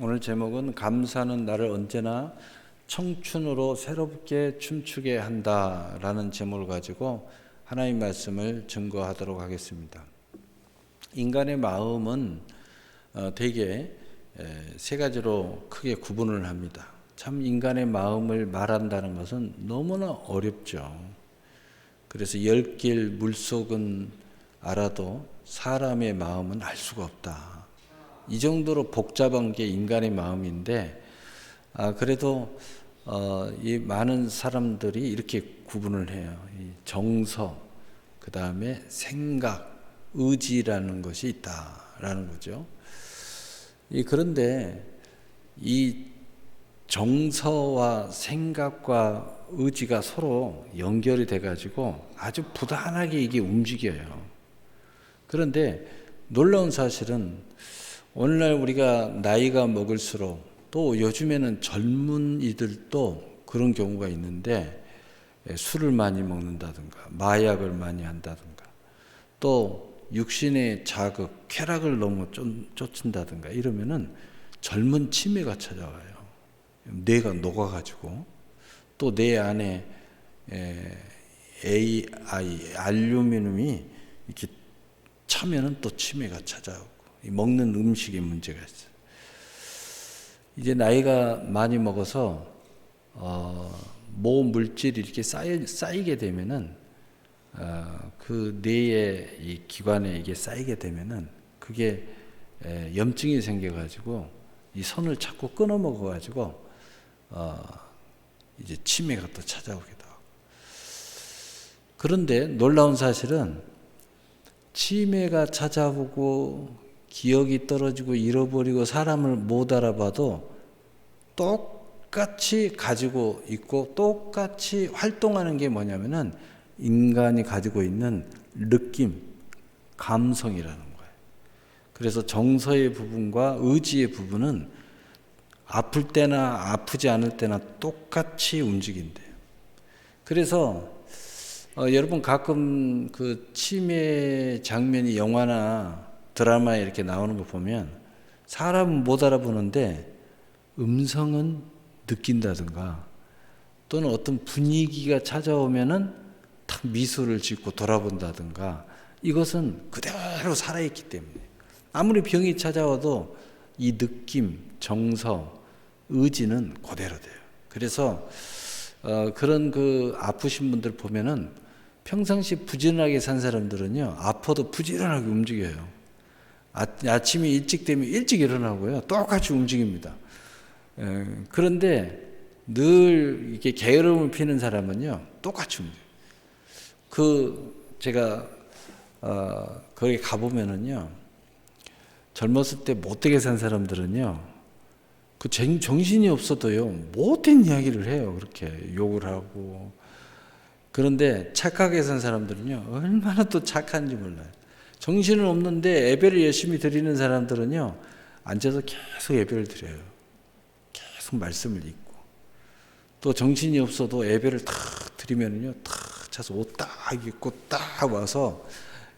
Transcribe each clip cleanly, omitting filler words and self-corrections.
오늘 제목은 감사는 나를 언제나 청춘으로 새롭게 춤추게 한다라는 제목을 가지고 하나님 말씀을 증거하도록 하겠습니다. 인간의 마음은 대개 세 가지로 크게 구분을 합니다. 참 인간의 마음을 말한다는 것은 너무나 어렵죠. 그래서 10길 물속은 알아도 사람의 마음은 알 수가 없다. 이 정도로 복잡한 게 인간의 마음인데, 그래도 이 많은 사람들이 이렇게 구분을 해요. 이 정서, 그 다음에 생각, 의지라는 것이 있다라는 거죠. 그런데 이 정서와 생각과 의지가 서로 연결이 돼가지고 아주 부단하게 이게 움직여요. 그런데 놀라운 사실은 오늘날 우리가 나이가 먹을수록 또 요즘에는 젊은이들도 그런 경우가 있는데 술을 많이 먹는다든가 마약을 많이 한다든가 또 육신의 자극, 쾌락을 너무 쫓는다든가 이러면은 젊은 치매가 찾아와요. 뇌가 녹아가지고 또 뇌 안에 알루미늄이 이렇게 차면은 또 치매가 찾아오고 먹는 음식에 문제가 있어요. 이제 나이가 많이 먹어서 모 물질이 이렇게 쌓이게 되면은 그 뇌의 이 기관에 이게 쌓이게 되면은 그게 염증이 생겨가지고 이 선을 자꾸 끊어 먹어가지고 이제 치매가 또 찾아오기도 하고. 그런데 놀라운 사실은 치매가 찾아오고 기억이 떨어지고 잃어버리고 사람을 못 알아봐도 똑같이 가지고 있고 똑같이 활동하는 게 뭐냐면은 인간이 가지고 있는 느낌, 감성이라는 거예요. 그래서 정서의 부분과 의지의 부분은 아플 때나 아프지 않을 때나 똑같이 움직인대요. 그래서 여러분 가끔 그 치매 장면이 영화나 드라마에 이렇게 나오는 거 보면 사람은 못 알아보는데 음성은 느낀다든가 또는 어떤 분위기가 찾아오면은 탁 미소를 짓고 돌아본다든가 이것은 그대로 살아있기 때문에 아무리 병이 찾아와도 이 느낌, 정서, 의지는 그대로 돼요. 그래서 그런 그 아프신 분들 보면은 평상시 부지런하게 산 사람들은요 아파도 부지런하게 움직여요. 아침이 일찍 되면 일찍 일어나고요. 똑같이 움직입니다. 그런데 늘 이렇게 게으름을 피는 사람은요. 똑같이 움직여요. 제가 거기 가보면은요. 젊었을 때 못되게 산 사람들은요. 그 정신이 없어도요. 못된 이야기를 해요. 그렇게 욕을 하고. 그런데 착하게 산 사람들은요. 얼마나 또 착한지 몰라요. 정신은 없는데 예배를 열심히 드리는 사람들은요 앉아서 계속 예배를 드려요. 계속 말씀을 읽고 또 정신이 없어도 예배를 탁 드리면은요 탁 차서 옷 딱 입고 딱 와서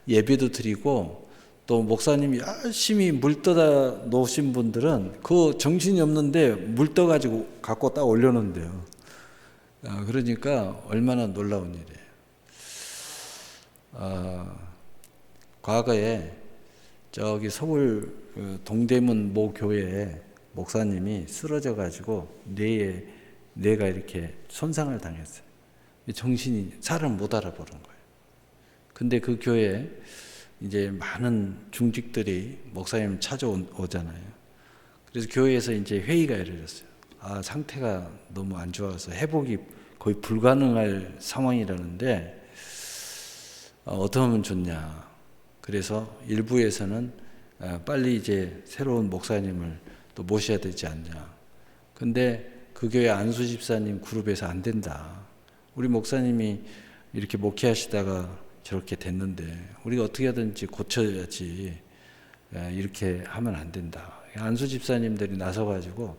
예배도 드리고 또 목사님이 열심히 물 떠다 놓으신 분들은 그 정신이 없는데 물 떠가지고 갖고 딱 올려놓는데요. 그러니까 얼마나 놀라운 일이에요. 과거에 저기 서울 동대문 모 교회에 목사님이 쓰러져 가지고 뇌가 이렇게 손상을 당했어요. 정신이 사람을 못 알아보는 거예요. 근데 그 교회에 이제 많은 중직들이 목사님 찾아오잖아요. 그래서 교회에서 이제 회의가 열렸어요. 상태가 너무 안 좋아서 회복이 거의 불가능할 상황이라는데 어떻게 하면 좋냐. 그래서 일부에서는 빨리 이제 새로운 목사님을 또 모셔야 되지 않냐. 근데 그 교회 안수 집사님 그룹에서 안 된다. 우리 목사님이 이렇게 목회하시다가 저렇게 됐는데 우리가 어떻게 하든지 고쳐야지. 이렇게 하면 안 된다. 안수 집사님들이 나서가지고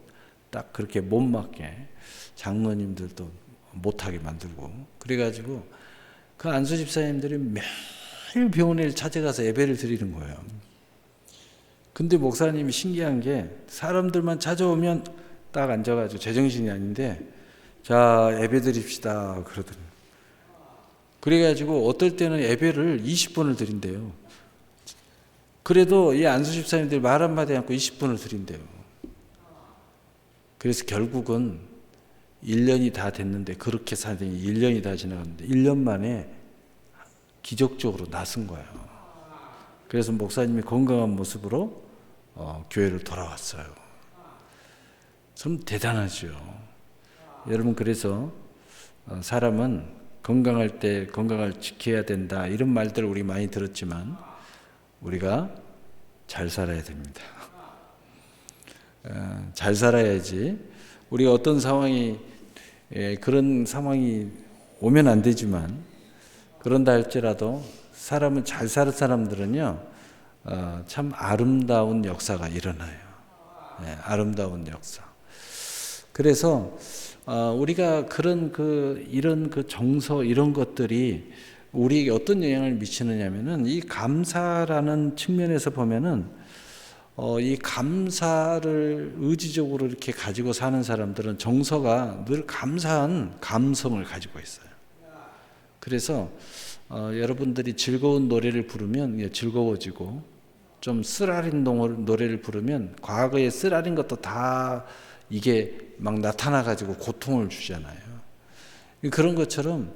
딱 그렇게 못 맞게 장로님들도 못하게 만들고 그래가지고 그 안수 집사님들이 매일 병원에 찾아가서 예배를 드리는 거예요. 근데 목사님이 신기한 게 사람들만 찾아오면 딱 앉아가지고 제정신이 아닌데 자 예배 드립시다 그러더니 그래가지고 어떨 때는 예배를 20분을 드린대요. 그래도 이 안수 집사님들이 말 한마디 않고 20분을 드린대요. 그래서 결국은 1년이 다 됐는데 그렇게 사더니 1년이 다 지나갔는데 1년 만에 기적적으로 낫은 거예요. 그래서 목사님이 건강한 모습으로 교회를 돌아왔어요. 참 대단하죠. 여러분 그래서 사람은 건강할 때 건강을 지켜야 된다 이런 말들을 우리 많이 들었지만 우리가 잘 살아야 됩니다. 잘 살아야지 우리가 어떤 상황이 그런 상황이 오면 안 되지만 그런다 할지라도 사람은 잘 사는 사람들은요 참 아름다운 역사가 일어나요. 아름다운 역사. 그래서 우리가 그런 이런 정서 이런 것들이 우리에게 어떤 영향을 미치느냐면은 이 감사라는 측면에서 보면은 이 감사를 의지적으로 이렇게 가지고 사는 사람들은 정서가 늘 감사한 감성을 가지고 있어요. 그래서 여러분들이 즐거운 노래를 부르면 즐거워지고 좀 쓰라린 노래를 부르면 과거에 쓰라린 것도 다 이게 막 나타나 가지고 고통을 주잖아요. 그런 것처럼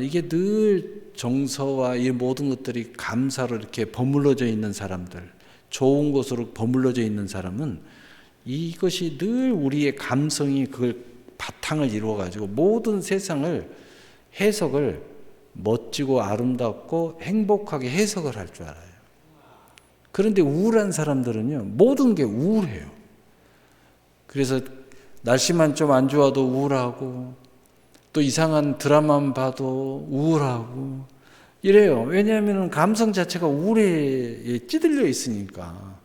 이게 늘 정서와 이 모든 것들이 감사로 이렇게 버물러져 있는 사람들, 좋은 곳으로 버물러져 있는 사람은 이것이 늘 우리의 감성이 그걸 바탕을 이루어 가지고 모든 세상을 해석을 멋지고 아름답고 행복하게 해석을 할 줄 알아요. 그런데 우울한 사람들은요 모든 게 우울해요. 그래서 날씨만 좀 안 좋아도 우울하고 또 이상한 드라마만 봐도 우울하고 이래요. 왜냐하면 감성 자체가 우울에 찌들려 있으니까.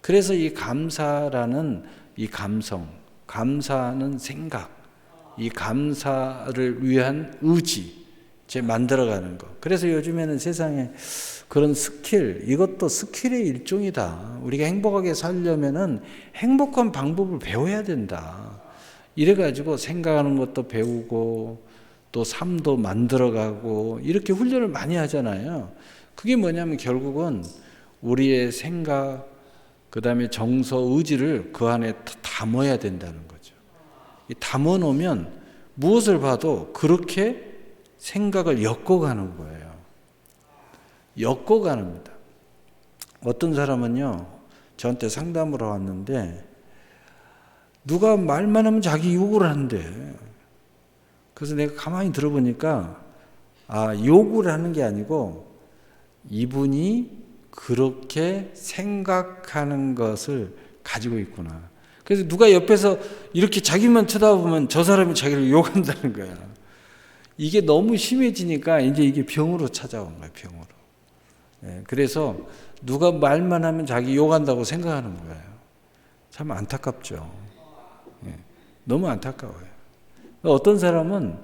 그래서 이 감사라는 이 감성, 감사하는 생각, 이 감사를 위한 의지 만들어가는 거. 그래서 요즘에는 세상에 그런 스킬, 이것도 스킬의 일종이다. 우리가 행복하게 살려면은 행복한 방법을 배워야 된다. 이래가지고 생각하는 것도 배우고 또 삶도 만들어가고 이렇게 훈련을 많이 하잖아요. 그게 뭐냐면 결국은 우리의 생각, 그 다음에 정서, 의지를 그 안에 담아야 된다는 거죠. 담아놓으면 무엇을 봐도 그렇게 생각을 엮어가는 거예요. 엮어가는 겁니다. 어떤 사람은요 저한테 상담을 왔는데 누가 말만 하면 자기 욕을 한대. 그래서 내가 가만히 들어보니까 욕을 하는 게 아니고 이분이 그렇게 생각하는 것을 가지고 있구나. 그래서 누가 옆에서 이렇게 자기만 쳐다보면 저 사람이 자기를 욕한다는 거야. 이게 너무 심해지니까 이제 이게 병으로 찾아온 거야. 병으로. 그래서 누가 말만 하면 자기 욕한다고 생각하는 거예요. 참 안타깝죠. 너무 안타까워요. 어떤 사람은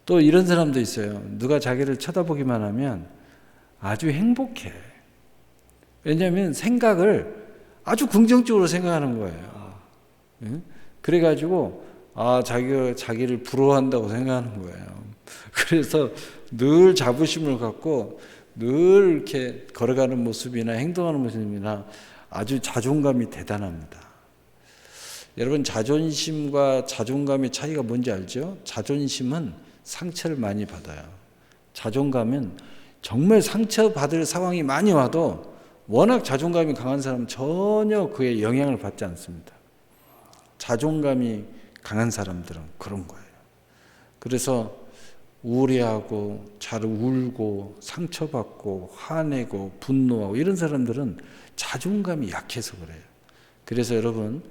또 이런 사람도 있어요. 누가 자기를 쳐다보기만 하면 아주 행복해. 왜냐하면 생각을 아주 긍정적으로 생각하는 거예요. 그래가지고 자기가 자기를 부러워한다고 생각하는 거예요. 그래서 늘 자부심을 갖고 늘 이렇게 걸어가는 모습이나 행동하는 모습이나 아주 자존감이 대단합니다. 여러분 자존심과 자존감의 차이가 뭔지 알죠? 자존심은 상처를 많이 받아요. 자존감은 정말 상처받을 상황이 많이 와도 워낙 자존감이 강한 사람은 전혀 그에 영향을 받지 않습니다. 자존감이 강한 사람들은 그런 거예요. 그래서 우울해하고 잘 울고 상처받고 화내고 분노하고 이런 사람들은 자존감이 약해서 그래요. 그래서 여러분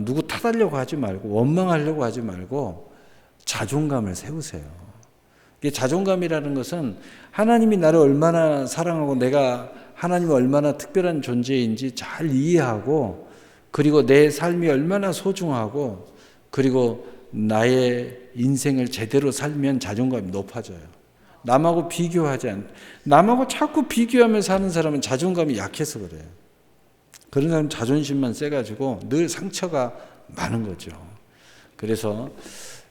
누구 탓하려고 하지 말고 원망하려고 하지 말고 자존감을 세우세요. 이 자존감이라는 것은 하나님이 나를 얼마나 사랑하고 내가 하나님이 얼마나 특별한 존재인지 잘 이해하고 그리고 내 삶이 얼마나 소중하고 그리고 나의 인생을 제대로 살면 자존감이 높아져요. 남하고 자꾸 비교하며 사는 사람은 자존감이 약해서 그래요. 그런 사람 자존심만 세가지고 늘 상처가 많은 거죠. 그래서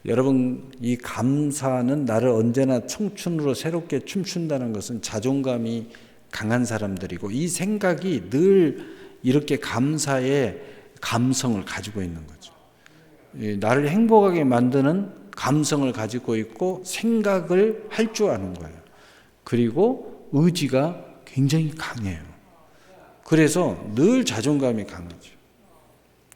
여러분, 이 감사는 나를 언제나 청춘으로 새롭게 춤춘다는 것은 자존감이 강한 사람들이고, 이 생각이 늘 이렇게 감사의 감성을 가지고 있는 거죠. 나를 행복하게 만드는 감성을 가지고 있고 생각을 할 줄 아는 거예요. 그리고 의지가 굉장히 강해요. 그래서 늘 자존감이 강하죠.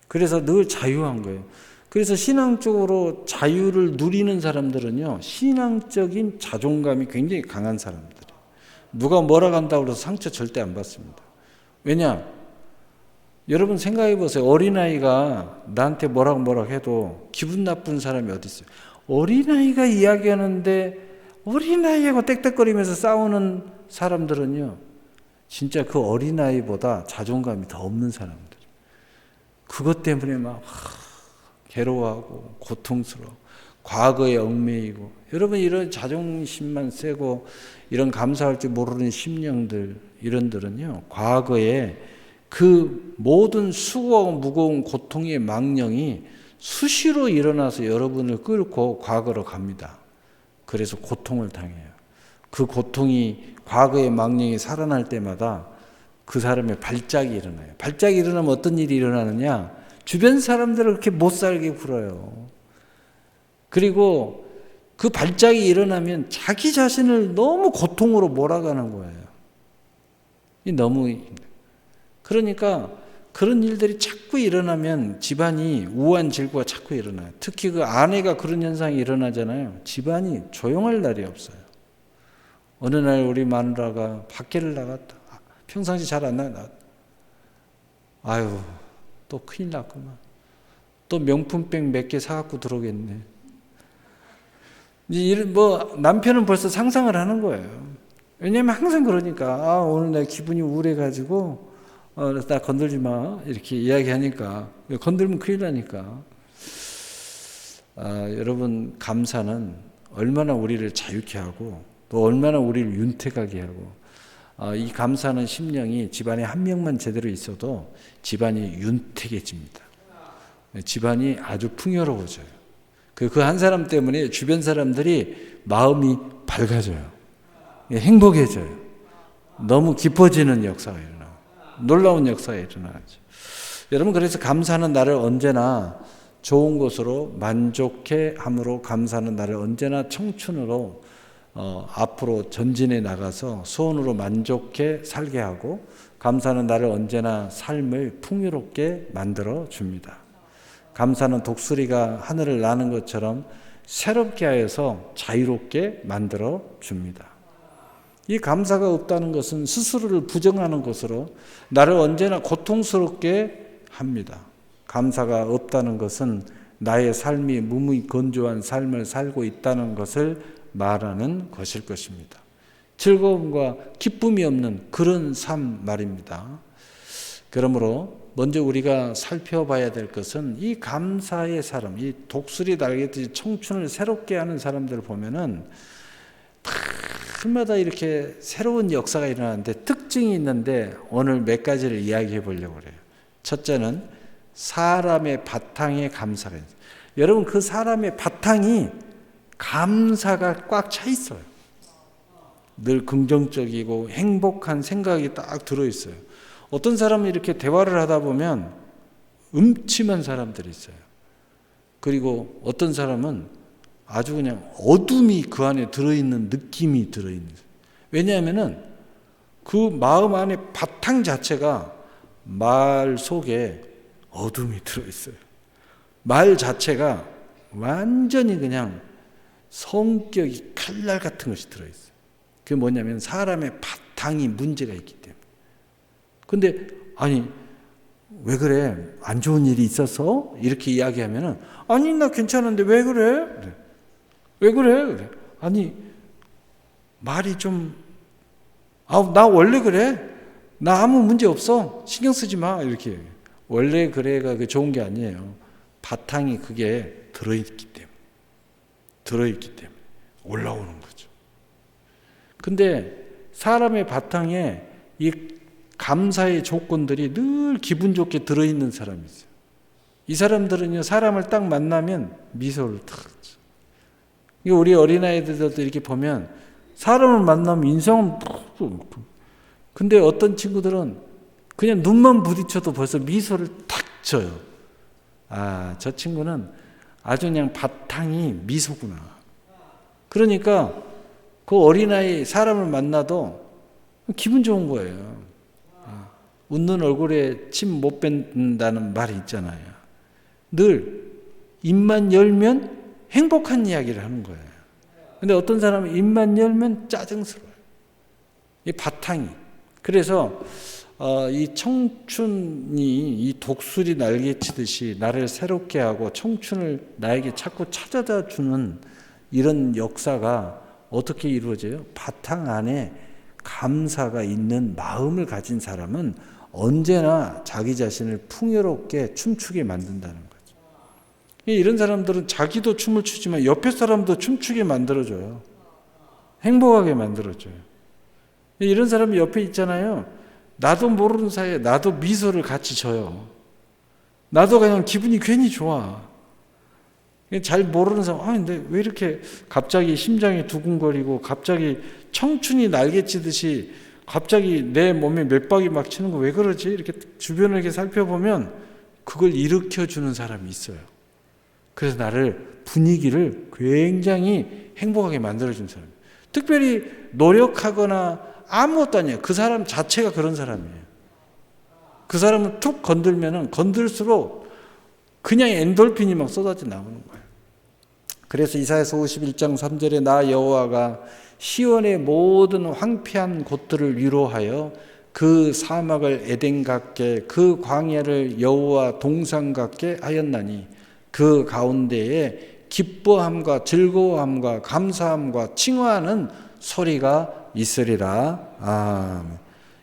그래서 늘 자유한 거예요. 그래서 신앙적으로 자유를 누리는 사람들은요, 신앙적인 자존감이 굉장히 강한 사람들이에요. 누가 뭐라 한다고 해서 상처 절대 안 받습니다. 왜냐? 여러분 생각해 보세요. 어린아이가 나한테 뭐라고 해도 기분 나쁜 사람이 어디 있어요? 어린아이가 이야기하는데 어린아이하고 떽떽거리면서 싸우는 사람들은요, 진짜 그 어린아이보다 자존감이 더 없는 사람들. 그것 때문에 막 괴로워하고 고통스러워, 과거에 얽매이고. 여러분, 이런 자존심만 세고 이런 감사할 줄 모르는 심령들, 이런들은요, 과거에 그 모든 수고하고 무거운 고통의 망령이 수시로 일어나서 여러분을 끌고 과거로 갑니다. 그래서 고통을 당해요. 그 고통이, 과거의 망령이 살아날 때마다 그 사람의 발작이 일어나요. 발작이 일어나면 어떤 일이 일어나느냐? 주변 사람들을 그렇게 못 살게 굴어요. 그리고 그 발작이 일어나면 자기 자신을 너무 고통으로 몰아가는 거예요. 너무. 그러니까 그런 일들이 자꾸 일어나면 집안이 우한 질고가 자꾸 일어나요. 특히 그 아내가 그런 현상이 일어나잖아요. 집안이 조용할 날이 없어요. 어느 날 우리 마누라가 밖에를 나갔다. 평상시 잘 안 나가. 아유, 또 큰일 났구만. 또 명품백 몇 개 사갖고 들어오겠네. 남편은 벌써 상상을 하는 거예요. 왜냐면 항상 그러니까, 오늘 내 기분이 우울해가지고, 나 건들지 마. 이렇게 이야기하니까. 건들면 큰일 나니까. 여러분, 감사는 얼마나 우리를 자유케 하고, 또 얼마나 우리를 윤택하게 하고, 이 감사하는 심령이 집안에 한 명만 제대로 있어도 집안이 윤택해집니다. 집안이 아주 풍요로워져요. 그 한 사람 때문에 주변 사람들이 마음이 밝아져요. 행복해져요. 너무 깊어지는 역사가 일어나요. 놀라운 역사가 일어나죠. 여러분, 그래서 감사는 나를 언제나 좋은 것으로 만족해 함으로, 감사는 나를 언제나 청춘으로 앞으로 전진해 나가서 소원으로 만족해 살게 하고, 감사는 나를 언제나 삶을 풍요롭게 만들어 줍니다. 감사는 독수리가 하늘을 나는 것처럼 새롭게 하여서 자유롭게 만들어 줍니다. 이 감사가 없다는 것은 스스로를 부정하는 것으로 나를 언제나 고통스럽게 합니다. 감사가 없다는 것은 나의 삶이 무무히 건조한 삶을 살고 있다는 것을 말하는 것일 것입니다. 즐거움과 기쁨이 없는 그런 삶 말입니다. 그러므로 먼저 우리가 살펴봐야 될 것은 이 감사의 사람, 이 독수리 날개듯이 청춘을 새롭게 하는 사람들을 보면은 날마다 이렇게 새로운 역사가 일어나는데 특징이 있는데, 오늘 몇 가지를 이야기해 보려고 그래요. 첫째는 사람의 바탕에 감사가 있어요. 여러분, 그 사람의 바탕이 감사가 꽉 차 있어요. 늘 긍정적이고 행복한 생각이 딱 들어있어요. 어떤 사람은 이렇게 대화를 하다 보면 음침한 사람들이 있어요. 그리고 어떤 사람은 아주 그냥 어둠이 그 안에 들어있는 느낌이 들어있는 거예요. 왜냐하면은 그 마음 안에 바탕 자체가 말 속에 어둠이 들어있어요. 말 자체가 완전히 그냥 성격이 칼날 같은 것이 들어있어요. 그게 뭐냐면 사람의 바탕이 문제가 있기 때문에. 근데 왜 그래? 안 좋은 일이 있어서? 이렇게 이야기하면은, 아니 나 괜찮은데 왜 그래? 그래. 왜 그래? 그래. 아니 말이 좀, 나 원래 그래. 나 아무 문제 없어. 신경 쓰지 마. 이렇게. 원래 그래가 그 좋은 게 아니에요. 바탕이 그게 들어있기 때문에 올라오는 거죠. 근데 사람의 바탕에 이 감사의 조건들이 늘 기분 좋게 들어있는 사람이 있어요. 이 사람들은요, 사람을 딱 만나면 미소를 탁. 우리 어린아이들도 이렇게 보면 사람을 만나면 인상은 근데 어떤 친구들은 그냥 눈만 부딪혀도 벌써 미소를 탁 쳐요. 아, 저 친구는 아주 그냥 바탕이 미소구나. 그러니까 그 어린아이 사람을 만나도 기분 좋은 거예요. 웃는 얼굴에 침 못 뺀다는 말이 있잖아요. 늘 입만 열면 행복한 이야기를 하는 거예요. 근데 어떤 사람은 입만 열면 짜증스러워요. 이 바탕이. 그래서 이 청춘이 이 독수리 날개치듯이 나를 새롭게 하고 청춘을 나에게 자꾸 찾아다 주는 이런 역사가 어떻게 이루어져요? 바탕 안에 감사가 있는 마음을 가진 사람은 언제나 자기 자신을 풍요롭게 춤추게 만든다는 거죠. 이런 사람들은 자기도 춤을 추지만 옆에 사람도 춤추게 만들어줘요. 행복하게 만들어줘요. 이런 사람이 옆에 있잖아요. 나도 모르는 사이에 나도 미소를 같이 줘요. 나도 그냥 기분이 괜히 좋아. 잘 모르는 사람, 근데 왜 이렇게 갑자기 심장이 두근거리고 갑자기 청춘이 날개치듯이 갑자기 내 몸에 맥박이 막 치는 거 왜 그러지? 이렇게 주변을 이렇게 살펴보면 그걸 일으켜주는 사람이 있어요. 그래서 나를 분위기를 굉장히 행복하게 만들어준 사람. 특별히 노력하거나 아무것도 아니에요. 그 사람 자체가 그런 사람이에요. 그 사람은 툭 건들면은 건들수록 그냥 엔돌핀이 막 쏟아져 나오는 거예요. 그래서 이사야서 51장 3절에 나 여호와가 시온의 모든 황폐한 곳들을 위로하여 그 사막을 에덴 같게 그 광야를 여호와 동산 같게 하였나니 그 가운데에 기뻐함과 즐거워함과 감사함과 칭호하는 소리가 있으리라. 아멘.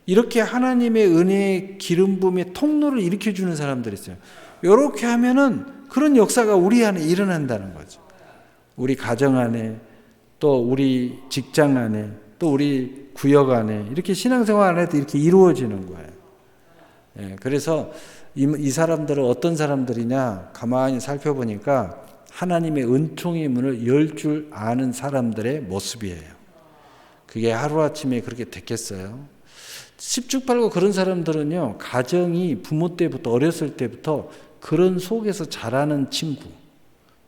이렇게 하나님의 은혜의 기름 부음의 통로를 일으켜주는 사람들이 있어요. 이렇게 하면은 그런 역사가 우리 안에 일어난다는 거죠. 우리 가정 안에, 또 우리 직장 안에, 또 우리 구역 안에, 이렇게 신앙생활 안에도 이렇게 이루어지는 거예요. 예, 그래서 이 사람들은 어떤 사람들이냐 가만히 살펴보니까 하나님의 은총의 문을 열 줄 아는 사람들의 모습이에요. 그게 하루아침에 그렇게 됐겠어요? 십죽팔구 그런 사람들은요, 가정이 부모 때부터 어렸을 때부터 그런 속에서 자라는 친구,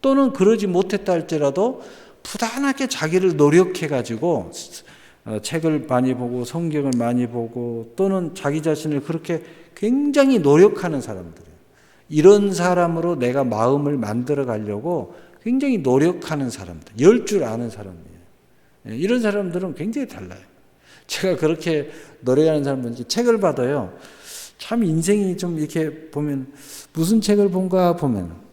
또는 그러지 못했다 할지라도 부단하게 자기를 노력해가지고 책을 많이 보고 성경을 많이 보고 또는 자기 자신을 그렇게 굉장히 노력하는 사람들이에요. 이런 사람으로 내가 마음을 만들어 가려고 굉장히 노력하는 사람들, 열 줄 아는 사람이에요. 이런 사람들은 굉장히 달라요. 제가 그렇게 노력하는 사람은 책을 받아요. 참 인생이 좀 이렇게 보면 무슨 책을 본가 보면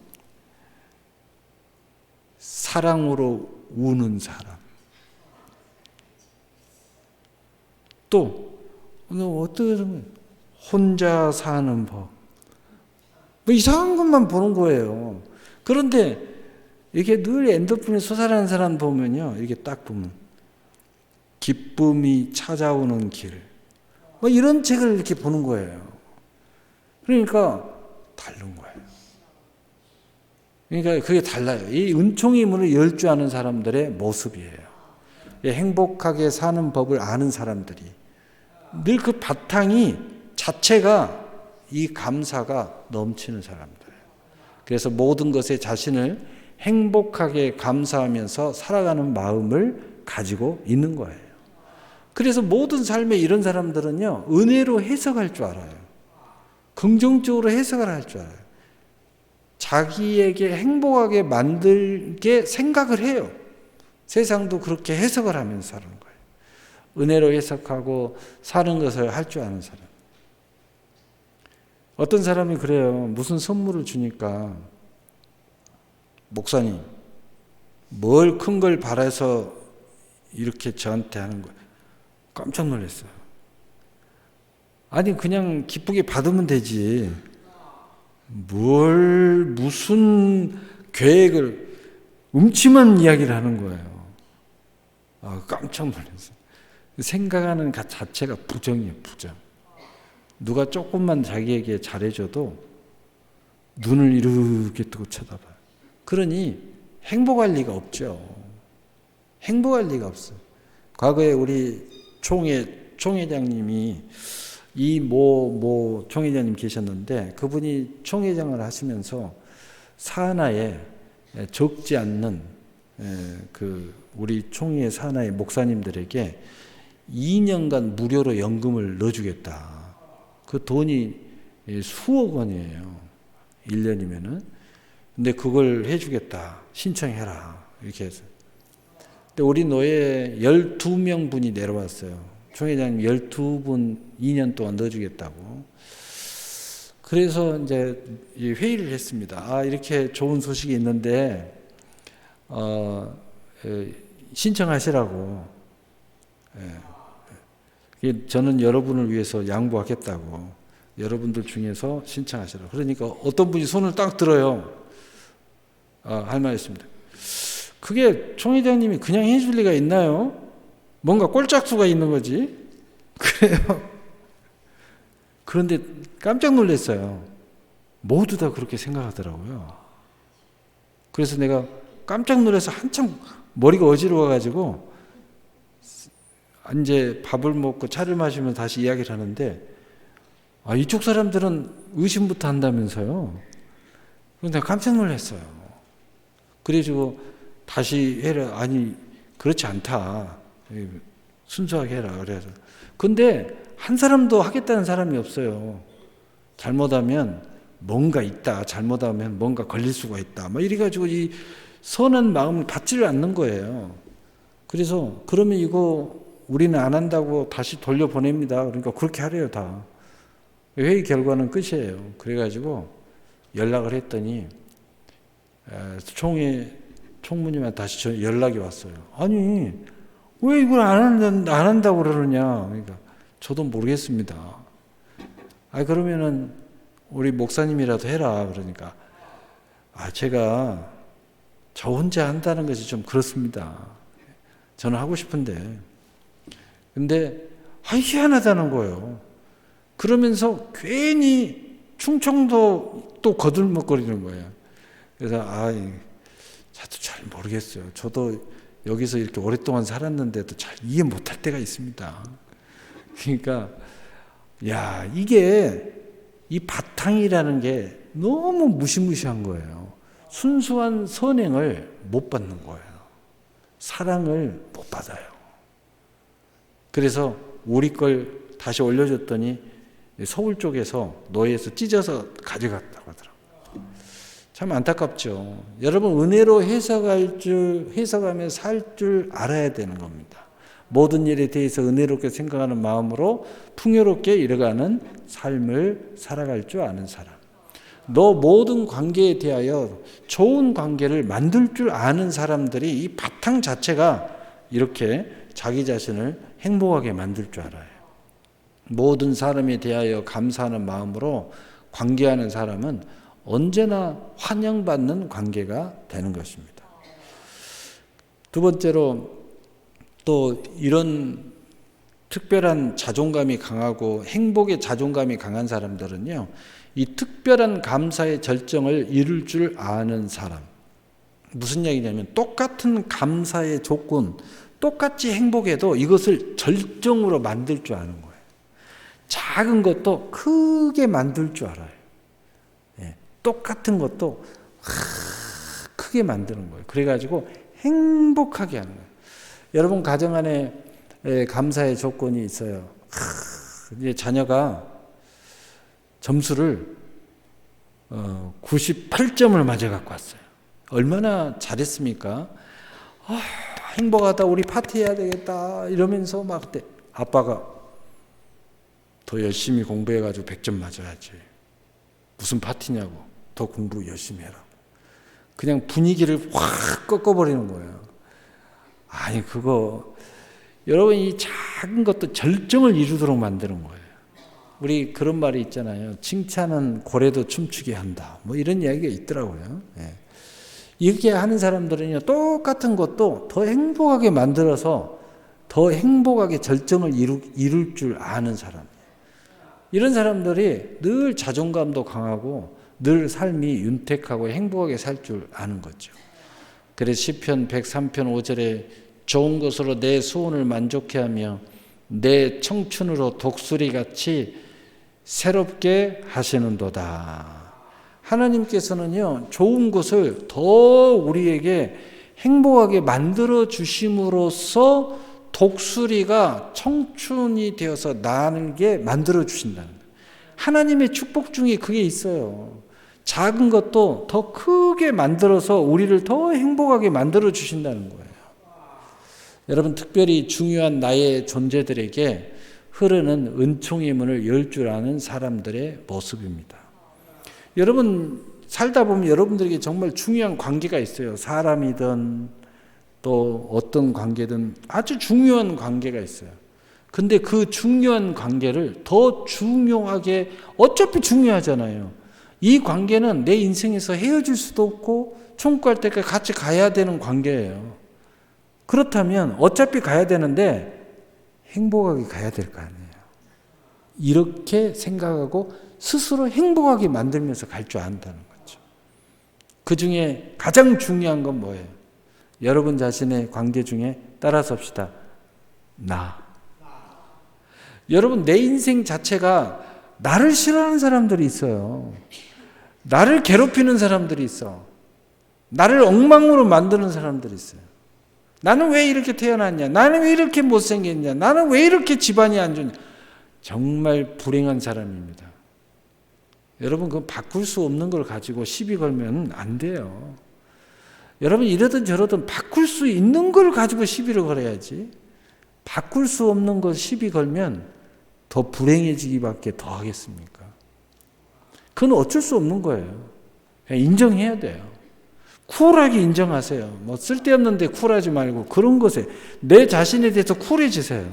사랑으로 우는 사람, 또 어떻게 보면 혼자 사는 법, 뭐 이상한 것만 보는 거예요. 그런데 이게 늘 엔도핀이 솟아나는 사람 보면요, 이렇게 딱 보면 기쁨이 찾아오는 길, 뭐 이런 책을 이렇게 보는 거예요. 그러니까 다른 거예요. 그러니까 그게 달라요. 이 은총의 문을 열 줄 아는 사람들의 모습이에요. 행복하게 사는 법을 아는 사람들이 늘 그 바탕이 자체가 이 감사가 넘치는 사람들이에요. 그래서 모든 것에 자신을 행복하게 감사하면서 살아가는 마음을 가지고 있는 거예요. 그래서 모든 삶에 이런 사람들은요, 은혜로 해석할 줄 알아요. 긍정적으로 해석을 할 줄 알아요. 자기에게 행복하게 만들게 생각을 해요. 세상도 그렇게 해석을 하면서 사는 거예요. 은혜로 해석하고 사는 것을 할 줄 아는 사람. 어떤 사람이 그래요. 무슨 선물을 주니까 목사님, 뭘 큰 걸 바라서 이렇게 저한테 하는 거예요. 깜짝 놀랐어요. 아니 그냥 기쁘게 받으면 되지. 무슨 계획을 음침한 이야기를 하는 거예요. 깜짝 놀랐어요. 생각하는 것 자체가 부정이에요, 부정. 누가 조금만 자기에게 잘해줘도 눈을 이렇게 뜨고 쳐다봐요. 그러니 행복할 리가 없죠. 행복할 리가 없어요. 과거에 우리 총회장님이 이 총회장님 계셨는데 그분이 총회장을 하시면서 산하에 적지 않는 우리 총회 산하의 목사님들에게 2년간 무료로 연금을 넣어주겠다. 그 돈이 수억 원이에요. 1년이면은. 근데 그걸 해주겠다. 신청해라. 이렇게 해서. 근데 우리 노예에 12명 분이 내려왔어요. 총회장님 12분 2년 동안 넣어주겠다고. 그래서 이제 회의를 했습니다. 이렇게 좋은 소식이 있는데, 신청하시라고. 저는 여러분을 위해서 양보하겠다고. 여러분들 중에서 신청하시라고. 그러니까 어떤 분이 손을 딱 들어요. 할 말 있습니다. 그게 총회장님이 그냥 해줄 리가 있나요? 뭔가 꼴짝수가 있는 거지. 그래요. 그런데 깜짝 놀랐어요. 모두 다 그렇게 생각하더라고요. 그래서 내가 깜짝 놀라서 한참 머리가 어지러워가지고 이제 밥을 먹고 차를 마시면 다시 이야기를 하는데 이쪽 사람들은 의심부터 한다면서요. 그런데 깜짝 놀랐어요. 그래가지고 다시 해라. 아니 그렇지 않다. 순수하게 해라. 그래서 근데 한 사람도 하겠다는 사람이 없어요. 잘못하면 뭔가 있다. 잘못하면 뭔가 걸릴 수가 있다. 이래가지고 이 선한 마음을 받지를 않는 거예요. 그래서 그러면 이거 우리는 안 한다고 다시 돌려보냅니다. 그러니까 그렇게 하래요, 다. 회의 결과는 끝이에요. 그래가지고 연락을 했더니 총무님한테 다시 연락이 왔어요. 아니 왜 이걸 안 한다고 그러느냐. 그러니까 저도 모르겠습니다. 그러면은 우리 목사님이라도 해라. 그러니까 제가 저 혼자 한다는 것이 좀 그렇습니다. 저는 하고 싶은데. 근데 희한하다는 거예요. 그러면서 괜히 충청도 또 거들먹거리는 거예요. 그래서 저도 잘 모르겠어요. 저도 여기서 이렇게 오랫동안 살았는데도 잘 이해 못할 때가 있습니다. 그러니까 이게 이 바탕이라는 게 너무 무시무시한 거예요. 순수한 선행을 못 받는 거예요. 사랑을 못 받아요. 그래서 우리 걸 다시 올려줬더니 서울 쪽에서 노예에서 찢어서 가져갔다고 하더라고요. 참 안타깝죠. 여러분 은혜로 해석하며 살 줄 알아야 되는 겁니다. 모든 일에 대해서 은혜롭게 생각하는 마음으로 풍요롭게 이뤄가는 삶을 살아갈 줄 아는 사람. 너 모든 관계에 대하여 좋은 관계를 만들 줄 아는 사람들이 이 바탕 자체가 이렇게 자기 자신을 행복하게 만들 줄 알아요. 모든 사람에 대하여 감사하는 마음으로 관계하는 사람은 언제나 환영받는 관계가 되는 것입니다. 두 번째로 또 이런 특별한 자존감이 강하고 행복의 자존감이 강한 사람들은요, 이 특별한 감사의 절정을 이룰 줄 아는 사람. 무슨 얘기냐면 똑같은 감사의 조건, 똑같이 행복해도 이것을 절정으로 만들 줄 아는 거예요. 작은 것도 크게 만들 줄 알아요. 똑같은 것도 크게 만드는 거예요. 그래가지고 행복하게 하는 거예요. 여러분 가정 안에 감사의 조건이 있어요. 이제 자녀가 점수를 98점을 맞아 갖고 왔어요. 얼마나 잘했습니까? 행복하다. 우리 파티해야 되겠다. 이러면서 막 그때 아빠가 더 열심히 공부해가지고 100점 맞아야지. 무슨 파티냐고. 더 공부 열심히 해라. 그냥 분위기를 확 꺾어버리는 거예요. 아니 그거 여러분 이 작은 것도 절정을 이루도록 만드는 거예요. 우리 그런 말이 있잖아요. 칭찬은 고래도 춤추게 한다. 이런 이야기가 있더라고요. 이렇게 하는 사람들은요, 똑같은 것도 더 행복하게 만들어서 더 행복하게 절정을 이룰 줄 아는 사람. 이런 사람들이 늘 자존감도 강하고 늘 삶이 윤택하고 행복하게 살 줄 아는 거죠. 그래서 시편 103편 5절에 좋은 것으로 내 소원을 만족해 하며 내 청춘으로 독수리같이 새롭게 하시는도다. 하나님께서는요, 좋은 것을 더 우리에게 행복하게 만들어 주심으로써 독수리가 청춘이 되어서 나게 만들어 주신다는 거예요. 하나님의 축복 중에 그게 있어요. 작은 것도 더 크게 만들어서 우리를 더 행복하게 만들어 주신다는 거예요. 여러분, 특별히 중요한 나의 존재들에게 흐르는 은총의 문을 열 줄 아는 사람들의 모습입니다. 여러분, 살다 보면 여러분들에게 정말 중요한 관계가 있어요. 사람이든 또 어떤 관계든 아주 중요한 관계가 있어요. 근데 그 중요한 관계를 더 중요하게, 어차피 중요하잖아요. 이 관계는 내 인생에서 헤어질 수도 없고 총구할 때까지 같이 가야 되는 관계예요. 그렇다면 어차피 가야 되는데 행복하게 가야 될 거 아니에요. 이렇게 생각하고 스스로 행복하게 만들면서 갈 줄 안다는 거죠. 그 중에 가장 중요한 건 뭐예요? 여러분 자신의 관계 중에 따라서 합시다. 여러분, 내 인생 자체가 나를 싫어하는 사람들이 있어요. 나를 괴롭히는 사람들이 있어. 나를 엉망으로 만드는 사람들이 있어요. 나는 왜 이렇게 태어났냐? 나는 왜 이렇게 못생겼냐? 나는 왜 이렇게 집안이 안 좋냐? 정말 불행한 사람입니다. 여러분, 그건 바꿀 수 없는 걸 가지고 시비 걸면 안 돼요. 여러분, 이러든 저러든 바꿀 수 있는 걸 가지고 시비를 걸어야지. 바꿀 수 없는 걸 시비 걸면 더 불행해지기밖에 더 하겠습니까? 그건 어쩔 수 없는 거예요. 그냥 인정해야 돼요. 쿨하게 인정하세요. 뭐 쓸데없는데 쿨하지 말고 그런 것에 내 자신에 대해서 쿨해지세요.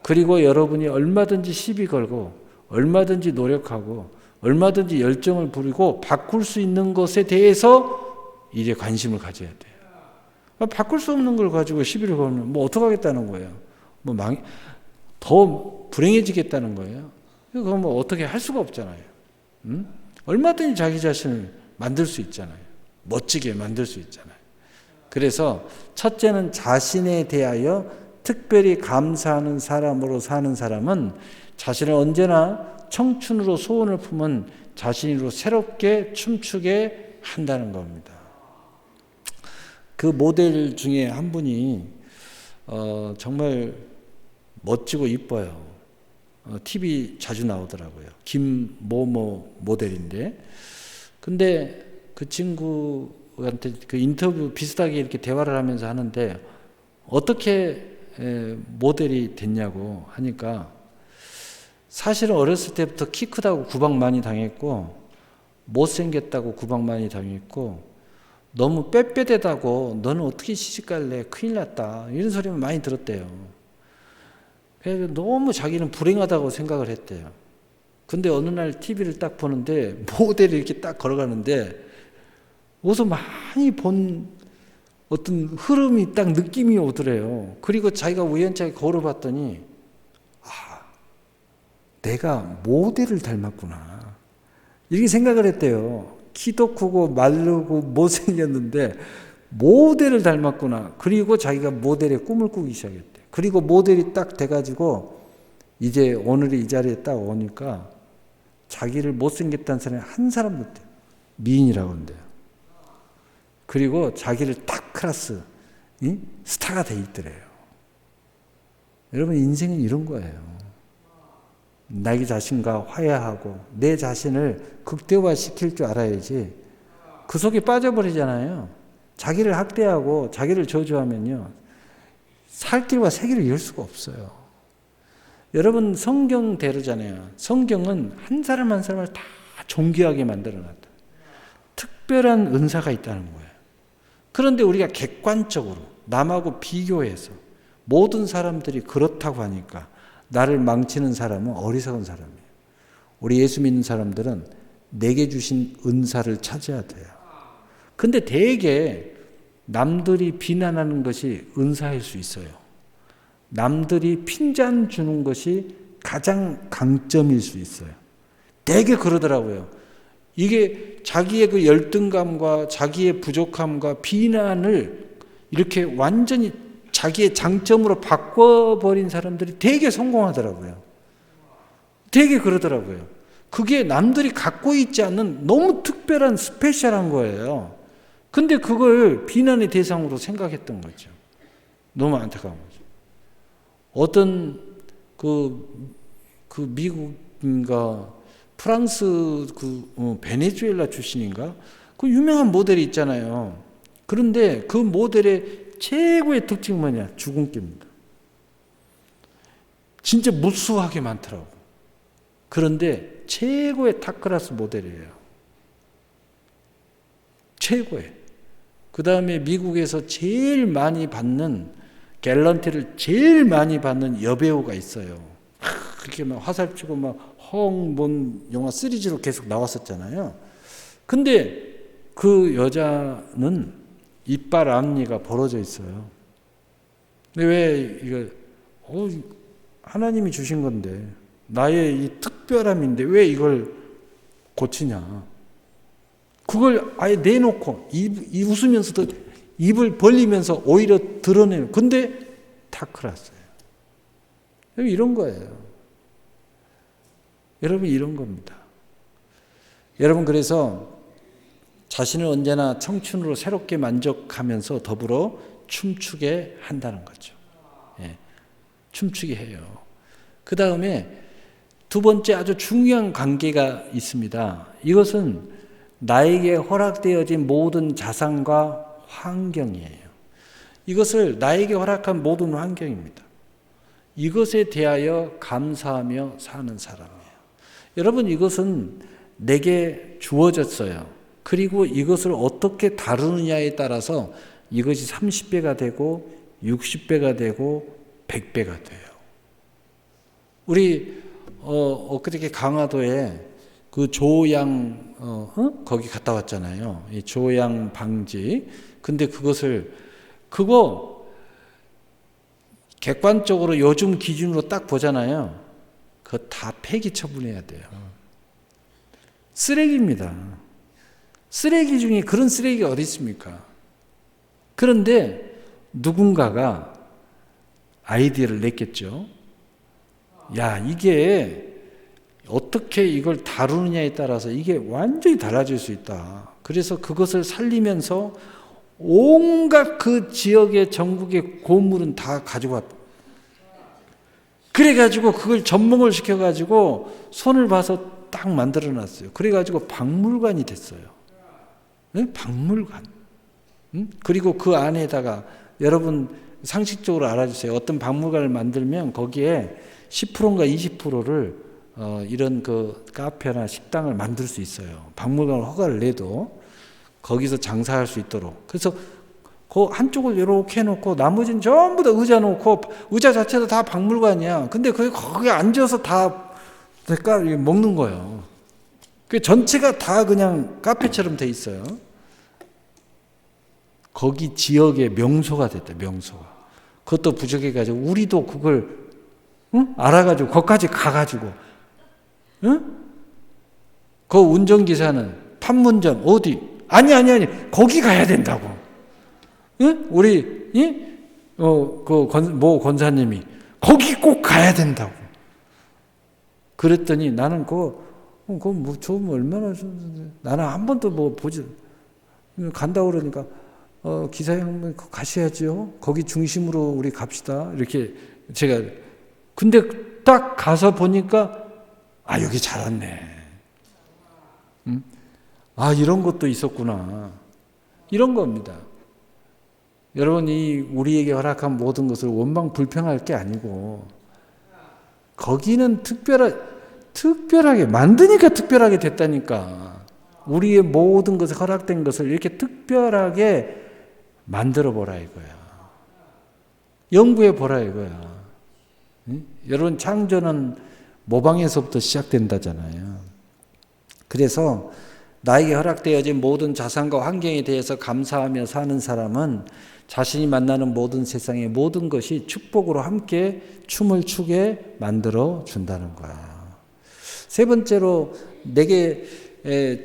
그리고 여러분이 얼마든지 시비 걸고 얼마든지 노력하고 얼마든지 열정을 부리고 바꿀 수 있는 것에 대해서 이제 관심을 가져야 돼요. 바꿀 수 없는 걸 가지고 시비를 걸면 뭐 어떡하겠다는 거예요. 더 불행해지겠다는 거예요. 그거 뭐 어떻게 할 수가 없잖아요. 얼마든지 자기 자신을 만들 수 있잖아요. 멋지게 만들 수 있잖아요. 그래서 첫째는 자신에 대하여 특별히 감사하는 사람으로 사는 사람은 자신을 언제나 청춘으로 소원을 품은 자신으로 새롭게 춤추게 한다는 겁니다. 그 모델 중에 한 분이 정말 멋지고 이뻐요. TV 자주 나오더라고요. 김모모 모델인데, 근데 그 친구한테 그 인터뷰 비슷하게 이렇게 대화를 하면서 하는데 어떻게 모델이 됐냐고 하니까 사실은 어렸을 때부터 키 크다고 구박 많이 당했고 못생겼다고 구박 많이 당했고 너무 빽빽하다고 너는 어떻게 시집갈래? 큰일 났다. 이런 소리만 많이 들었대요. 그래서 너무 자기는 불행하다고 생각을 했대요. 근데 어느 날 TV를 딱 보는데 모델이 이렇게 딱 걸어가는데 어디서 많이 본 어떤 흐름이 딱 느낌이 오더래요. 그리고 자기가 우연찮게 걸어봤더니 내가 모델을 닮았구나. 이렇게 생각을 했대요. 키도 크고 마르고 못생겼는데 모델을 닮았구나. 그리고 자기가 모델의 꿈을 꾸기 시작했대. 그리고 모델이 딱 돼가지고 이제 오늘 이 자리에 딱 오니까 자기를 못생겼다는 사람이 한 사람도 없대요. 미인이라고 한대요. 그리고 자기를 딱 클래스 스타가 돼 있더래요. 여러분, 인생은 이런 거예요. 자기 자신과 화해하고 내 자신을 극대화시킬 줄 알아야지 그 속에 빠져버리잖아요. 자기를 학대하고 자기를 저주하면요, 살 길과 새 길을 열 수가 없어요. 여러분, 성경대로잖아요. 성경은 한 사람 한 사람을 다 존귀하게 만들어놨다. 특별한 은사가 있다는 거예요. 그런데 우리가 객관적으로 남하고 비교해서 모든 사람들이 그렇다고 하니까 나를 망치는 사람은 어리석은 사람이에요. 우리 예수 믿는 사람들은 내게 주신 은사를 찾아야 돼요. 근데 대개 남들이 비난하는 것이 은사일 수 있어요. 남들이 핀잔 주는 것이 가장 강점일 수 있어요. 되게 그러더라고요. 이게 자기의 그 열등감과 자기의 부족함과 비난을 이렇게 완전히 자기의 장점으로 바꿔버린 사람들이 되게 성공하더라고요. 되게 그러더라고요. 그게 남들이 갖고 있지 않는 너무 특별한 스페셜한 거예요. 근데 그걸 비난의 대상으로 생각했던 거죠. 너무 안타까운 거죠. 어떤 그 미국인가 프랑스 베네수엘라 출신인가 그 유명한 모델이 있잖아요. 그런데 그 모델의 최고의 특징이 뭐냐? 주근깨입니다. 진짜 무수하게 많더라고. 그런데 최고의 탑클래스 모델이에요. 최고의. 그 다음에 미국에서 제일 많이 받는 갤런티를 제일 많이 받는 여배우가 있어요. 그렇게 막 화살치고 막 뭔 영화 시리즈로 계속 나왔었잖아요. 근데 그 여자는 이빨 앞니가 벌어져 있어요. 근데 왜 이거 하나님이 주신 건데 나의 이 특별함인데 왜 이걸 고치냐? 그걸 아예 내놓고 웃으면서도 입을 벌리면서 오히려 드러내요. 근데 다 클났어요. 이런 거예요. 여러분 이런 겁니다. 여러분 그래서 자신을 언제나 청춘으로 새롭게 만족하면서 더불어 춤추게 한다는 거죠. 예, 춤추게 해요. 그 다음에 두 번째 아주 중요한 관계가 있습니다. 이것은 나에게 허락되어진 모든 자산과 환경이에요. 이것을 나에게 허락한 모든 환경입니다. 이것에 대하여 감사하며 사는 사람이에요. 여러분 이것은 내게 주어졌어요. 그리고 이것을 어떻게 다루느냐에 따라서 이것이 30배가 되고 60배가 되고 100배가 돼요. 우리 엊그저께 강화도에 그 조양 거기 갔다 왔잖아요. 이 조양 방지. 근데 그거 객관적으로 요즘 기준으로 딱 보잖아요. 그거 다 폐기 처분해야 돼요. 쓰레기입니다. 쓰레기 중에 그런 쓰레기가 어디 있습니까? 그런데 누군가가 아이디어를 냈겠죠. 야, 이게 어떻게 이걸 다루느냐에 따라서 이게 완전히 달라질 수 있다. 그래서 그것을 살리면서 온갖 그 지역의 전국의 고물은 다 가져왔다. 그래가지고 그걸 접목을 시켜가지고 손을 봐서 딱 만들어놨어요. 그래가지고 박물관이 됐어요. 네? 박물관. 그리고 그 안에다가 여러분 상식적으로 알아주세요. 어떤 박물관을 만들면 거기에 10%인가 20%를 이런 그 카페나 식당을 만들 수 있어요. 박물관을 허가를 내도 거기서 장사할 수 있도록. 그래서 그 한쪽을 이렇게 해놓고 나머지는 전부 다 의자 놓고 의자 자체도 다 박물관이야. 근데 거기 앉아서 다 먹는 거예요. 그 전체가 다 그냥 카페처럼 돼 있어요. 거기 지역의 명소가 됐다. 명소가. 그것도 부족해가지고 우리도 그걸 알아가지고 거기까지 가가지고 그 운전기사는 판문점 어디 아니 거기 가야 된다고. 우리 모 권사님이 거기 꼭 가야 된다고. 그랬더니 나는 뭐 좀 얼마나 나는 한 번도 뭐 보지 간다고 그러니까 기사 형님 가셔야죠. 거기 중심으로 우리 갑시다. 이렇게 제가 근데 딱 가서 보니까 여기 잘 왔네. 이런 것도 있었구나. 이런 겁니다. 여러분이 우리에게 허락한 모든 것을 원망 불평할 게 아니고 거기는 특별하게 만드니까 특별하게 됐다니까. 우리의 모든 것에 허락된 것을 이렇게 특별하게 만들어 보라 이거야. 연구해 보라 이거야. 여러분 창조는 모방에서부터 시작된다잖아요. 그래서 나에게 허락되어진 모든 자산과 환경에 대해서 감사하며 사는 사람은 자신이 만나는 모든 세상의 모든 것이 축복으로 함께 춤을 추게 만들어 준다는 거야. 세 번째로 내게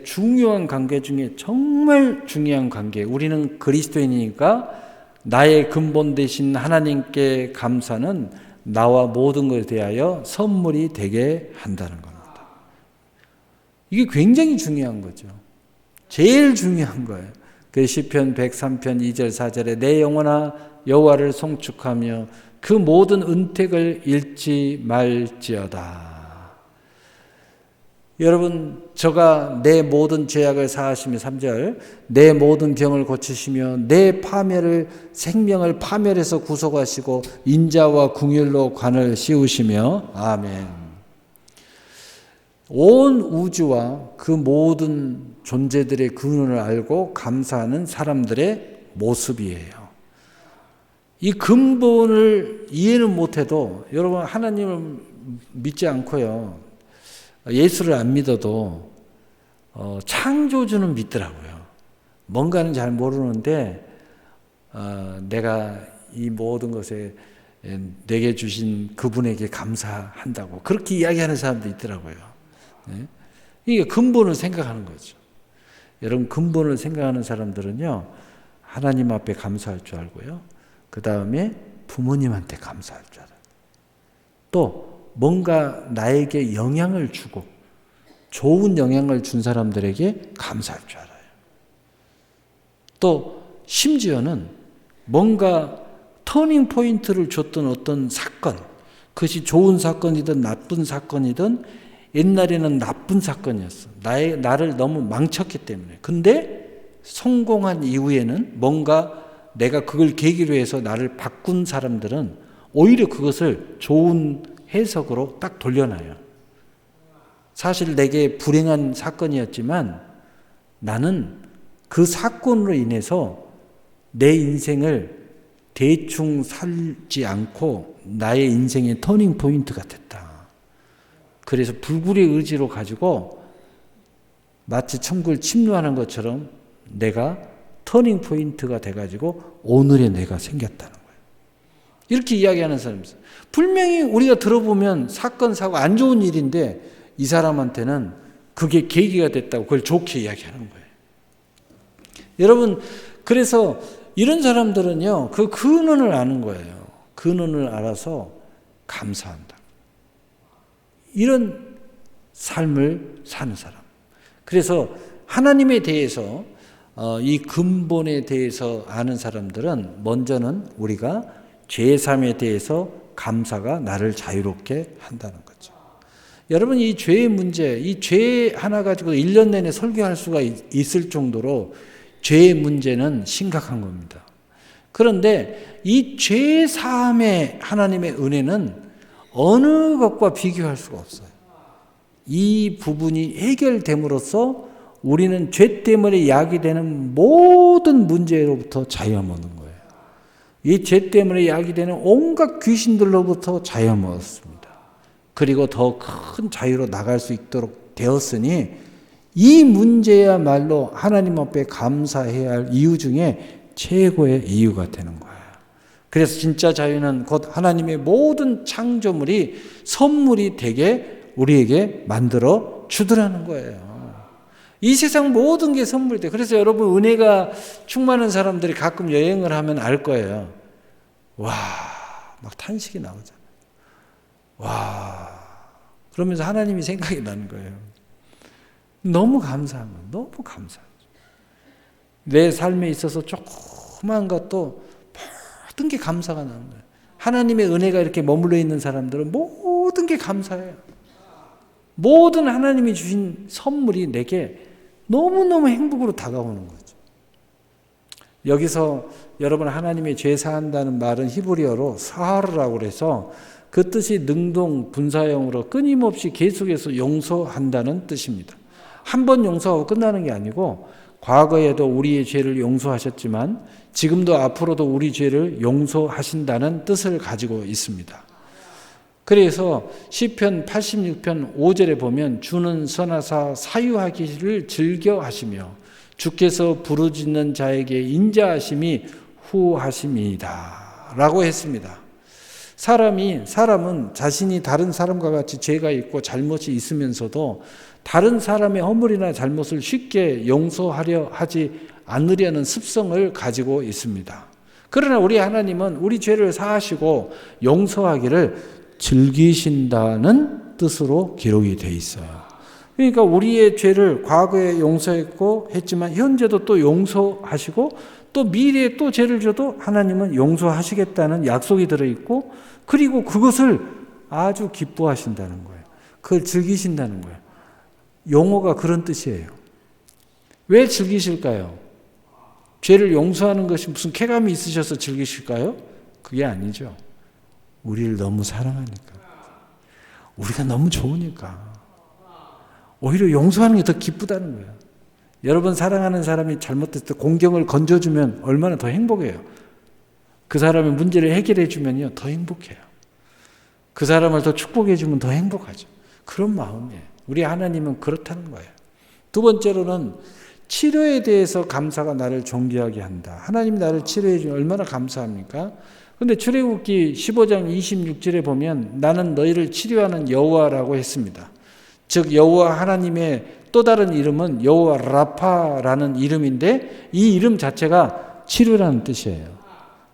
중요한 관계 중에 정말 중요한 관계. 우리는 그리스도인이니까 나의 근본 되신 하나님께 감사는 나와 모든 것에 대하여 선물이 되게 한다는 겁니다. 이게 굉장히 중요한 거죠. 제일 중요한 거예요. 그 시편 103편 2절 4절에 내 영혼아 여호와를 송축하며 그 모든 은택을 잃지 말지어다. 여러분, 저가 내 모든 죄악을 사하시며 3절 내 모든 병을 고치시며 내 생명을 파멸해서 구속하시고 인자와 궁율로 관을 씌우시며 아멘. 온 우주와 그 모든 존재들의 근원을 알고 감사하는 사람들의 모습이에요. 이 근본을 이해는 못해도 여러분 하나님을 믿지 않고요. 예수를 안 믿어도 창조주는 믿더라고요. 뭔가는 잘 모르는데 내가 이 모든 것에 내게 주신 그분에게 감사한다고 그렇게 이야기하는 사람도 있더라고요. 이게 근본을 생각하는 거죠. 여러분 근본을 생각하는 사람들은요. 하나님 앞에 감사할 줄 알고요. 그 다음에 부모님한테 감사할 줄 알아요. 또 뭔가 나에게 영향을 주고 좋은 영향을 준 사람들에게 감사할 줄 알아요. 또 심지어는 뭔가 터닝 포인트를 줬던 어떤 사건, 그것이 좋은 사건이든 나쁜 사건이든 옛날에는 나쁜 사건이었어. 나를 너무 망쳤기 때문에. 근데 성공한 이후에는 뭔가 내가 그걸 계기로 해서 나를 바꾼 사람들은 오히려 그것을 좋은 해석으로 딱 돌려놔요. 사실 내게 불행한 사건이었지만 나는 그 사건으로 인해서 내 인생을 대충 살지 않고 나의 인생의 터닝 포인트가 됐다. 그래서 불굴의 의지로 가지고 마치 천국을 침노하는 것처럼 내가 터닝 포인트가 돼가지고 오늘의 내가 생겼다는 거예요. 이렇게 이야기하는 사람이 있어요. 분명히 우리가 들어보면 사건, 사고 안 좋은 일인데 이 사람한테는 그게 계기가 됐다고 그걸 좋게 이야기하는 거예요. 여러분, 그래서 이런 사람들은요, 그 근원을 아는 거예요. 근원을 알아서 감사한다. 이런 삶을 사는 사람. 그래서 하나님에 대해서 이 근본에 대해서 아는 사람들은 먼저는 우리가 죄의 삶에 대해서 감사가 나를 자유롭게 한다는 거죠. 여러분 이 죄의 문제, 이 죄 하나 가지고 1년 내내 설교할 수가 있을 정도로 죄의 문제는 심각한 겁니다. 그런데 이 죄 사함의 하나님의 은혜는 어느 것과 비교할 수가 없어요. 이 부분이 해결됨으로써 우리는 죄 때문에 야기되는 모든 문제로부터 자유함을 얻는 거예요. 이 죄 때문에 야기되는 온갖 귀신들로부터 자유함을 얻습니다. 그리고 더 큰 자유로 나갈 수 있도록 되었으니 이 문제야말로 하나님 앞에 감사해야 할 이유 중에 최고의 이유가 되는 거예요. 그래서 진짜 자유는 곧 하나님의 모든 창조물이 선물이 되게 우리에게 만들어 주더라는 거예요. 이 세상 모든 게 선물이 돼. 그래서 여러분 은혜가 충만한 사람들이 가끔 여행을 하면 알 거예요. 와, 막 탄식이 나오잖아요. 와, 그러면서 하나님이 생각이 나는 거예요. 너무 감사한 거예요. 너무 감사하죠. 내 삶에 있어서 조그만 것도 모든 게 감사가 나는 거예요. 하나님의 은혜가 이렇게 머물러 있는 사람들은 모든 게 감사해요. 모든 하나님이 주신 선물이 내게 너무너무 행복으로 다가오는 거죠. 여기서 여러분 하나님의 죄 사한다는 말은 히브리어로 사하르라고 그래서 그 뜻이 능동 분사형으로 끊임없이 계속해서 용서한다는 뜻입니다. 한 번 용서하고 끝나는 게 아니고 과거에도 우리의 죄를 용서하셨지만 지금도 앞으로도 우리 죄를 용서하신다는 뜻을 가지고 있습니다. 그래서 시편 86편 5절에 보면 주는 선하사 사유하기를 즐겨 하시며 주께서 부르짖는 자에게 인자하심이 후하심이다 라고 했습니다. 사람은 자신이 다른 사람과 같이 죄가 있고 잘못이 있으면서도 다른 사람의 허물이나 잘못을 쉽게 용서하려 하지 않으려는 습성을 가지고 있습니다. 그러나 우리 하나님은 우리 죄를 사하시고 용서하기를 즐기신다는 뜻으로 기록이 되어 있어요. 그러니까 우리의 죄를 과거에 용서했고 했지만 현재도 또 용서하시고 또 미래에 또 죄를 져도 하나님은 용서하시겠다는 약속이 들어있고 그리고 그것을 아주 기뻐하신다는 거예요. 그걸 즐기신다는 거예요. 용어가 그런 뜻이에요. 왜 즐기실까요? 죄를 용서하는 것이 무슨 쾌감이 있으셔서 즐기실까요? 그게 아니죠. 우리를 너무 사랑하니까. 우리가 너무 좋으니까. 오히려 용서하는 게 더 기쁘다는 거예요. 여러분 사랑하는 사람이 잘못했을 때 공경을 건져주면 얼마나 더 행복해요. 그 사람의 문제를 해결해 주면요 더 행복해요. 그 사람을 더 축복해 주면 더 행복하죠. 그런 마음이에요. 우리 하나님은 그렇다는 거예요. 두 번째로는 치료에 대해서 감사가 나를 존귀하게 한다. 하나님이 나를 치료해 주면 얼마나 감사합니까? 그런데 출애굽기 15장 26절에 보면 나는 너희를 치료하는 여호와라고 했습니다. 즉 여호와 하나님의 또 다른 이름은 여호와 라파라는 이름인데 이 이름 자체가 치료라는 뜻이에요.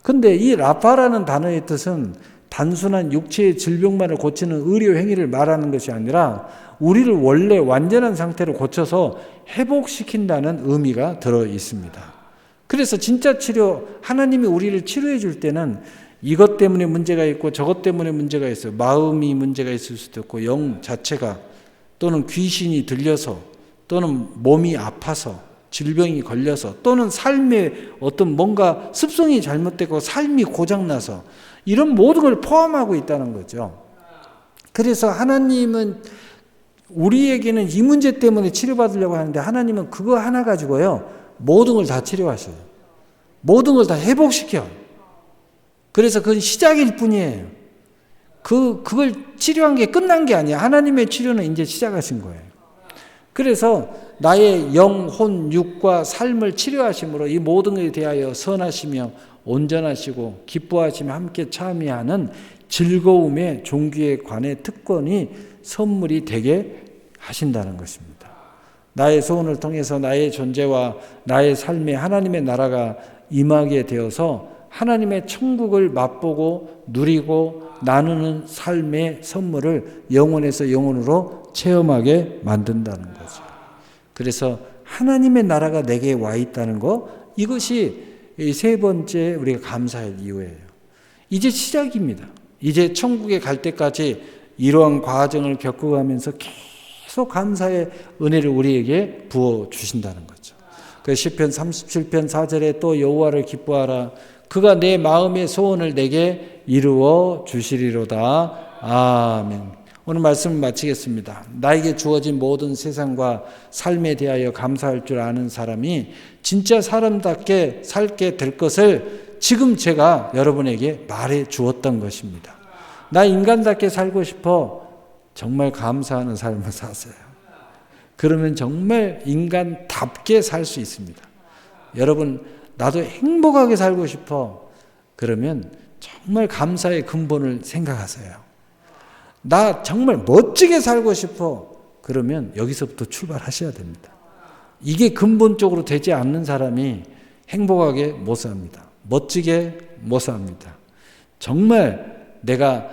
그런데 이 라파라는 단어의 뜻은 단순한 육체의 질병만을 고치는 의료 행위를 말하는 것이 아니라 우리를 원래 완전한 상태로 고쳐서 회복시킨다는 의미가 들어 있습니다. 그래서 진짜 치료, 하나님이 우리를 치료해 줄 때는 이것 때문에 문제가 있고 저것 때문에 문제가 있어요. 마음이 문제가 있을 수도 있고 영 자체가 또는 귀신이 들려서 또는 몸이 아파서 질병이 걸려서 또는 삶에 어떤 뭔가 습성이 잘못되고 삶이 고장나서 이런 모든 걸 포함하고 있다는 거죠. 그래서 하나님은 우리에게는 이 문제 때문에 치료받으려고 하는데 하나님은 그거 하나 가지고요 모든 걸 다 치료하셔요. 모든 걸 다 회복시켜요. 그래서 그건 시작일 뿐이에요. 그걸 치료한 게 끝난 게 아니에요. 하나님의 치료는 이제 시작하신 거예요. 그래서 나의 영, 혼, 육과 삶을 치료하심으로 이 모든 것에 대하여 선하시며 온전하시고 기뻐하시며 함께 참여하는 즐거움의 종기에 관해 특권이 선물이 되게 하신다는 것입니다. 나의 소원을 통해서 나의 존재와 나의 삶에 하나님의 나라가 임하게 되어서 하나님의 천국을 맛보고 누리고 나누는 삶의 선물을 영혼에서 영혼으로 체험하게 만든다는 거죠. 그래서 하나님의 나라가 내게 와 있다는 거, 이것이 세 번째 우리가 감사할 이유예요. 이제 시작입니다. 이제 천국에 갈 때까지 이러한 과정을 겪어가면서 계속 감사의 은혜를 우리에게 부어주신다는 거죠. 그 시편 37편 4절에 또 여호와를 기뻐하라. 그가 내 마음의 소원을 내게 이루어 주시리로다. 아멘. 오늘 말씀을 마치겠습니다. 나에게 주어진 모든 세상과 삶에 대하여 감사할 줄 아는 사람이 진짜 사람답게 살게 될 것을 지금 제가 여러분에게 말해 주었던 것입니다. 나 인간답게 살고 싶어. 정말 감사하는 삶을 사세요. 그러면 정말 인간답게 살 수 있습니다. 여러분, 나도 행복하게 살고 싶어. 그러면 정말 감사의 근본을 생각하세요. 나 정말 멋지게 살고 싶어. 그러면 여기서부터 출발하셔야 됩니다. 이게 근본적으로 되지 않는 사람이 행복하게 못 삽니다. 멋지게 못 삽니다. 정말 내가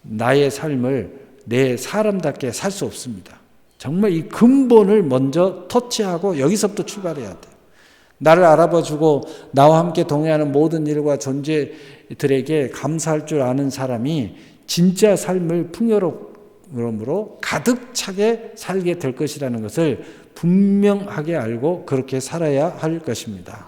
나의 삶을 내 사람답게 살 수 없습니다. 정말 이 근본을 먼저 터치하고 여기서부터 출발해야 돼요. 나를 알아봐주고 나와 함께 동행하는 모든 일과 존재들에게 감사할 줄 아는 사람이 진짜 삶을 풍요로움으로 가득 차게 살게 될 것이라는 것을 분명하게 알고 그렇게 살아야 할 것입니다.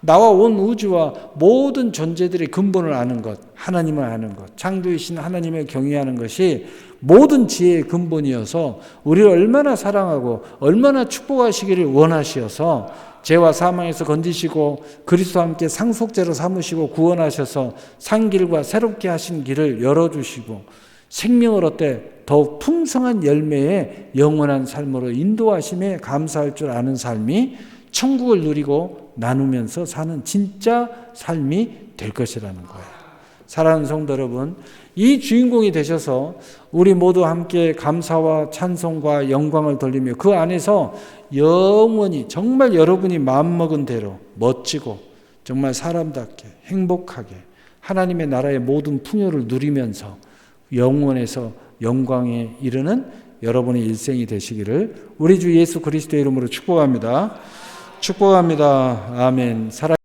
나와 온 우주와 모든 존재들의 근본을 아는 것, 하나님을 아는 것, 창조이신 하나님을 경외하는 것이 모든 지혜의 근본이어서 우리를 얼마나 사랑하고 얼마나 축복하시기를 원하시어서 죄와 사망에서 건지시고 그리스도와 함께 상속제로 삼으시고 구원하셔서 산 길과 새롭게 하신 길을 열어주시고 생명을 얻되 더욱 풍성한 열매의 영원한 삶으로 인도하심에 감사할 줄 아는 삶이 천국을 누리고 나누면서 사는 진짜 삶이 될 것이라는 거예요. 사랑하는 성도 여러분, 이 주인공이 되셔서 우리 모두 함께 감사와 찬송과 영광을 돌리며 그 안에서 영원히 정말 여러분이 마음먹은 대로 멋지고 정말 사람답게 행복하게 하나님의 나라의 모든 풍요를 누리면서 영원에서 영광에 이르는 여러분의 일생이 되시기를 우리 주 예수 그리스도의 이름으로 축복합니다. 축복합니다. 아멘.